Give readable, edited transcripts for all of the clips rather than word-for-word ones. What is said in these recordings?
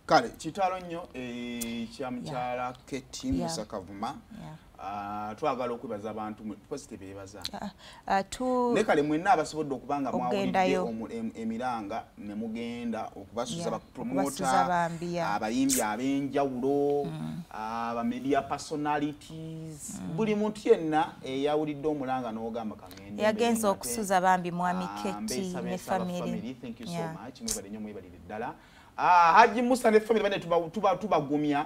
kale kitalo nnyo kya mukyala KT Musa Kavuma twagala okwebaza abantu positive bebaza ne kale mwenna abasobodde okubanga mwawulidde emiranga ne mugenda okubasuza bapromota abayimbi ab'enjawulo aba media personalities buli muntu yenna eyawulidde omulanga n'ogamba kangende yagenze okusuza bambi mwami KT ne family. Thank you so much mwebale nnyo mwebalire ddala Hajji Musa ne family bane tubagumya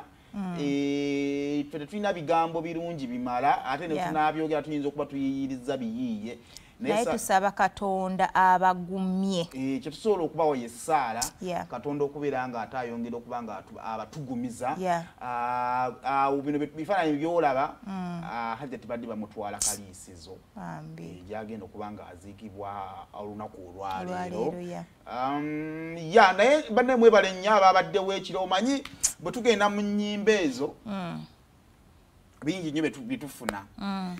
twe tulina bigambo birungi bimala ate ne tunabyogera tuyinza okuba tuyiyiriza biyiye naye tusaba Katonda abagumye kye tusobola okubawo yessaala Katonda okubeera nga ate ayongera okuba nga abatugumiza bino bifaananyi byolaba hajja tibadde bamutwala kaliisizo gyagenda okuba nga aziikibwa olunaku olwaleero naye banne mwebale nnyo ababaddewo ekiro omanyi bwe tugenda mu nnyimba ezo bingi nnyo bitufuna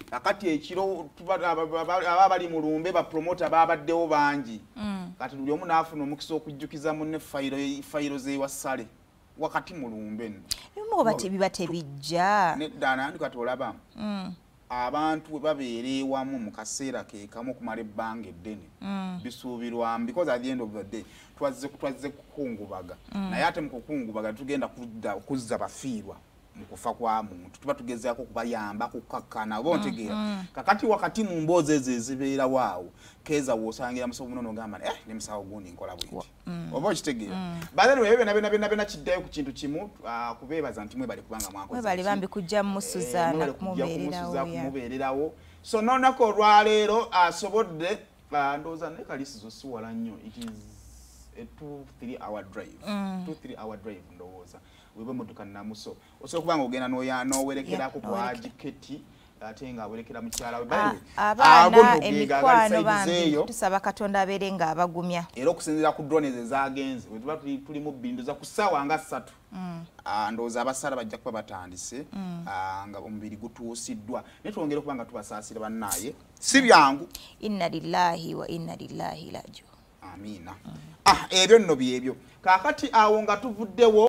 kakati ekiro aba bali mu lumbe bapromota babaddewo bangi kati buli omu n'afuna omukisa okujjukiza munne fayiro z'ewassale wakati mu lumbe nno biba tebijja neddana ndi kati olaba abantu bwe babeera ewamu mu kaseera ke kamu okumala ebbanga eddene bisuubirwamu because at the end of the day twazze kukungubaga naye ate mu kukungubaga tugenda kuzza bafiirwa mu kufa kwa muntu tuba tugezaako okubayamba kukakkana oba ontegeera kakati wakati mu mboozi ezo ezibeera waawo keeza woosangira musawo muno n'ogamba ne musawo gundi nkola bwiti oba okitegeera bale bwe byonna kiddayo ku kintu kimu kubeebaza nti mwebale kubanga mwebale bambi kujja mmusuza kumubeererawo so n'olunaku olwaleero asobodde ndowooza naye kalisizo si wala nnyo it is a 2-3 hour drive ndowooza webe motoka namuso osobola kubanga ogenda n'owerekerako ku Hajji KT ate nga awerekera mukyala we abaana emikwano bambi tusaba Katonda abeere nga abagumya era okusinziira ku drone ezagenze bwe tuba tuli mu bbinduza ku ssaawa nga 3 ndowooza abasaala bajja kuba batandise nga omubiri gutuusiddwa naye twongere okuba nga tubasaasira bannaaye si byangu inna lillahi wa inna ilaihi raji'un amiina ebyo nno byebyo kaakati awo nga tuvuddewo